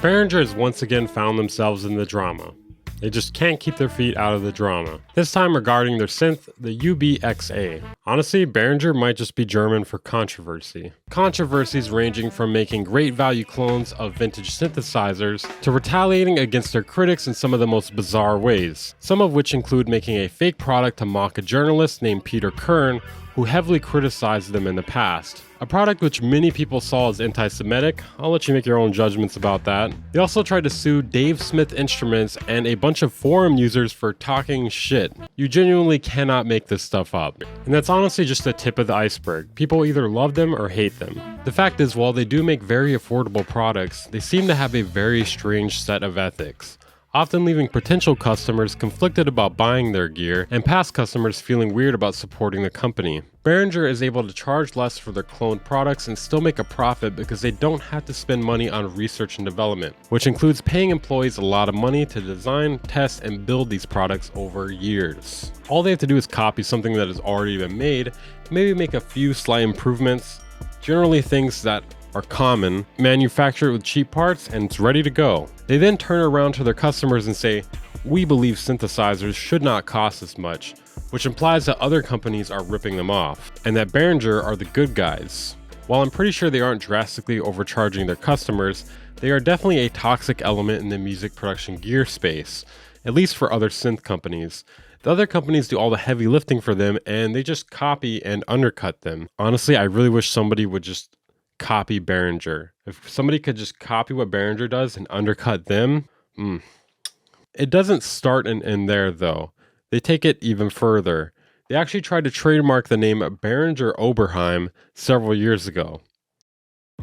Behringer has once again found themselves in the drama. They just can't keep their feet out of the drama. This time regarding their synth, the UBXA. Honestly, Behringer might just be German for controversy. Controversies ranging from making great value clones of vintage synthesizers to retaliating against their critics in some of the most bizarre ways. Some of which include making a fake product to mock a journalist named Peter Kern, who heavily criticized them in the past. A product which many people saw as anti-Semitic. I'll let you make your own judgments about that. They also tried to sue Dave Smith Instruments and a bunch of forum users for talking shit. You genuinely cannot make this stuff up. And that's honestly just the tip of the iceberg. People either love them or hate them. The fact is, while they do make very affordable products, they seem to have a very strange set of ethics, often leaving potential customers conflicted about buying their gear and past customers feeling weird about supporting the company. Behringer is able to charge less for their cloned products and still make a profit because they don't have to spend money on research and development, which includes paying employees a lot of money to design, test, and build these products over years. All they have to do is copy something that has already been made, maybe make a few slight improvements, generally things that are common, manufacture it with cheap parts, and it's ready to go. They then turn around to their customers and say, "We believe synthesizers should not cost this much," which implies that other companies are ripping them off, and that Behringer are the good guys. While I'm pretty sure they aren't drastically overcharging their customers, they are definitely a toxic element in the music production gear space, at least for other synth companies. The other companies do all the heavy lifting for them, and they just copy and undercut them. Honestly, I really wish somebody would just copy Behringer. If somebody could just copy what Behringer does and undercut them, It doesn't start and end there though. They take it even further. They actually tried to trademark the name Behringer Oberheim several years ago.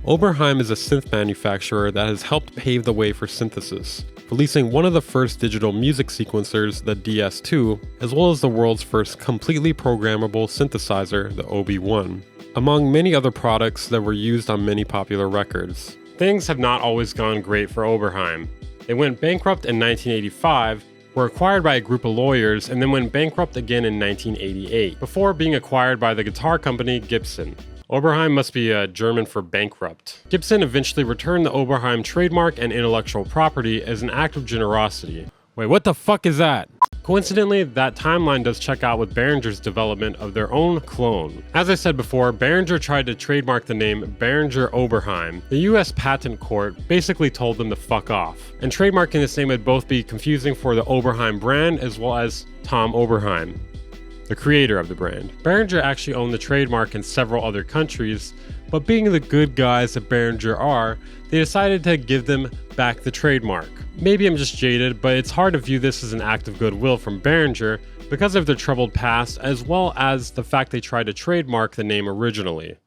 Oberheim is a synth manufacturer that has helped pave the way for synthesis, releasing one of the first digital music sequencers, the DS2, as well as the world's first completely programmable synthesizer, the OB1, among many other products that were used on many popular records. Things have not always gone great for Oberheim. They went bankrupt in 1985, were acquired by a group of lawyers, and then went bankrupt again in 1988, before being acquired by the guitar company Gibson. Oberheim must be German for bankrupt. Gibson eventually returned the Oberheim trademark and intellectual property as an act of generosity. Wait, what the fuck is that? Coincidentally, that timeline does check out with Behringer's development of their own clone. As I said before, Behringer tried to trademark the name Behringer Oberheim. The US Patent Court basically told them to fuck off, and trademarking this name would both be confusing for the Oberheim brand as well as Tom Oberheim, the creator of the brand. Behringer actually owned the trademark in several other countries, but being the good guys that Behringer are, they decided to give them back the trademark. Maybe I'm just jaded, but it's hard to view this as an act of goodwill from Behringer because of their troubled past, as well as the fact they tried to trademark the name originally.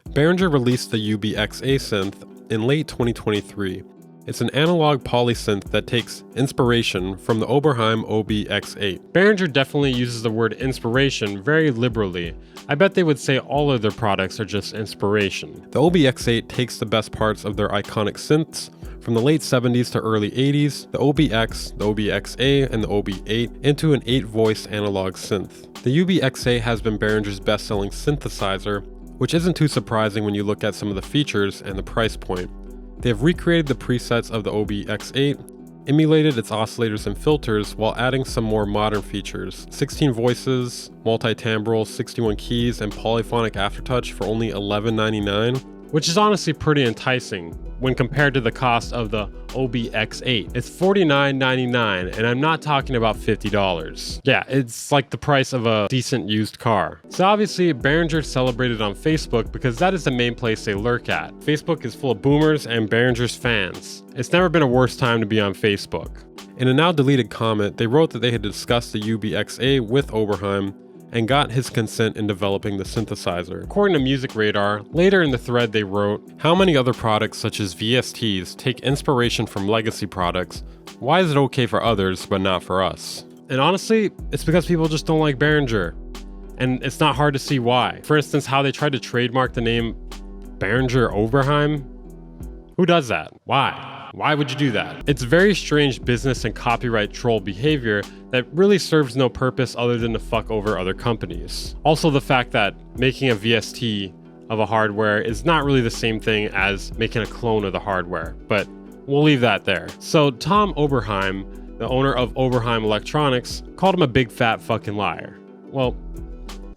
Behringer released the UBXA synth in late 2023. It's an analog polysynth that takes inspiration from the Oberheim OBX8. Behringer definitely uses the word inspiration very liberally. I bet they would say all of their products are just inspiration. The OBX8 takes the best parts of their iconic synths from the late 70s to early 80s, the OBX, the OBXA, and the OB8 into an 8-voice analog synth. The UBXA has been Behringer's best-selling synthesizer, which isn't too surprising when you look at some of the features and the price point. They have recreated the presets of the OBX8, emulated its oscillators and filters while adding some more modern features, 16 voices, multi-timbral, 61 keys, and polyphonic aftertouch for only $11.99, which is honestly pretty enticing when compared to the cost of the OBX8. It's $49.99, and I'm not talking about $50. Yeah, it's like the price of a decent used car. So obviously, Behringer celebrated on Facebook because that is the main place they lurk at. Facebook is full of boomers and Behringer's fans. It's never been a worse time to be on Facebook. In a now deleted comment, they wrote that they had discussed the UBXA with Oberheim and got his consent in developing the synthesizer. According to Music Radar, later in the thread they wrote, "How many other products such as VSTs take inspiration from legacy products? Why is it okay for others but not for us?" And honestly, it's because people just don't like Behringer. And it's not hard to see why. For instance, how they tried to trademark the name Behringer Oberheim. Who does that? Why? Why would you do that? It's very strange business and copyright troll behavior that really serves no purpose other than to fuck over other companies. Also, the fact that making a VST of a hardware is not really the same thing as making a clone of the hardware, but We'll leave that there. So Tom Oberheim, the owner of Oberheim Electronics, called him a big fat fucking liar. Well,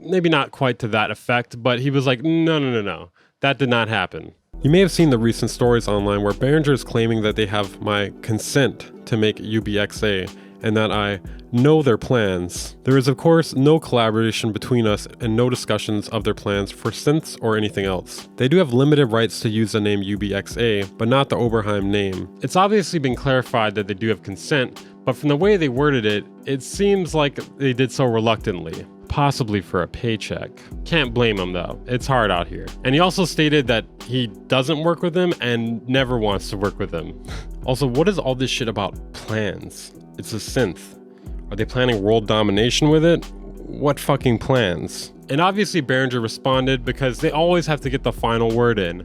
maybe not quite to that effect, but he was like, no, that did not happen. You may have seen the recent stories online where Behringer is claiming that they have my consent to make UBXA and that I know their plans. There is of course no collaboration between us and no discussions of their plans for synths or anything else. They do have limited rights to use the name UBXA, but not the Oberheim name. It's obviously been clarified that they do have consent, but from the way they worded it, it seems like they did so reluctantly. Possibly for a paycheck. Can't blame him though, it's hard out here. And he also stated that he doesn't work with them and never wants to work with them. Also, what is all this shit about plans? It's a synth. Are they planning world domination with it? What fucking plans? And obviously Behringer responded because they always have to get the final word in.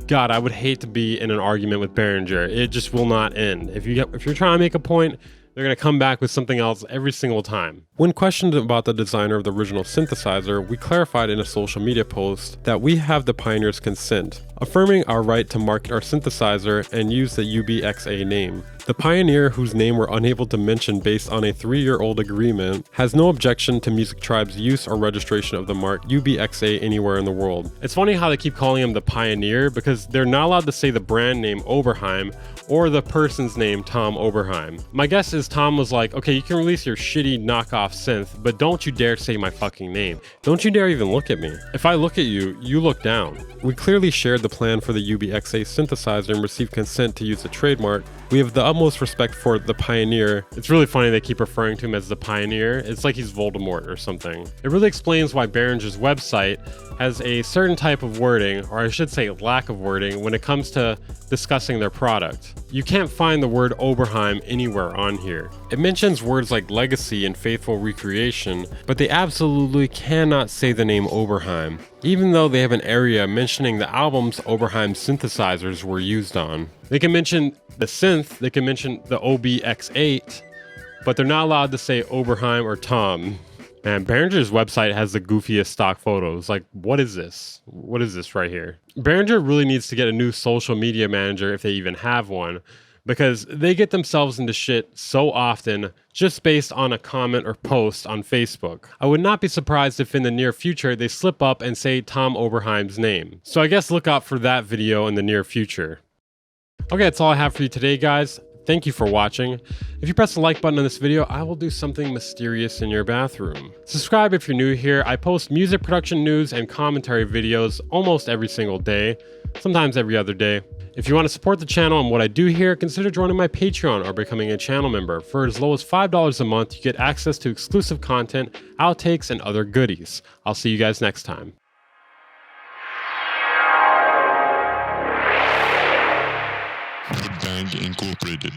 God, I would hate to be in an argument with Behringer. It just will not end. If you're trying to make a point, they're going to come back with something else every single time. When questioned about the designer of the original synthesizer, we clarified in a social media post that we have the pioneer's consent, affirming our right to market our synthesizer and use the UBXA name. The pioneer, whose name we're unable to mention based on a 3-year-old agreement, has no objection to Music Tribe's use or registration of the mark UBXA anywhere in the world. It's funny how they keep calling him the pioneer because they're not allowed to say the brand name Oberheim or the person's name Tom Oberheim. My guess is Tom was like, okay, you can release your shitty knockoff synth, but don't you dare say my fucking name. Don't you dare even look at me. If I look at you, you look down. We clearly shared the plan for the UBXA synthesizer and received consent to use the trademark. We have the utmost respect for the pioneer. It's really funny they keep referring to him as the pioneer. It's like he's Voldemort or something. It really explains why Behringer's website has a certain type of wording, or I should say lack of wording, when it comes to discussing their product. You can't find the word Oberheim anywhere on here. It mentions words like legacy and faithful recreation, but they absolutely cannot say the name Oberheim, even though they have an area mentioning the albums Oberheim synthesizers were used on. They can mention the synth, they can mention the OBX8, but they're not allowed to say Oberheim or Tom. Man, Behringer's website has the goofiest stock photos. Like, what is this? What is this right here? Behringer really needs to get a new social media manager if they even have one, because they get themselves into shit so often just based on a comment or post on Facebook. I would not be surprised if in the near future they slip up and say Tom Oberheim's name. So I guess look out for that video in the near future. Okay, that's all I have for you today, guys. Thank you for watching. If you press the like button on this video, I will do something mysterious in your bathroom. Subscribe if you're new here. I post music production news and commentary videos almost every single day, sometimes every other day. If you want to support the channel and what I do here, consider joining my Patreon or becoming a channel member. For as low as $5 a month, you get access to exclusive content, outtakes, and other goodies. I'll see you guys next time. Band Incorporated.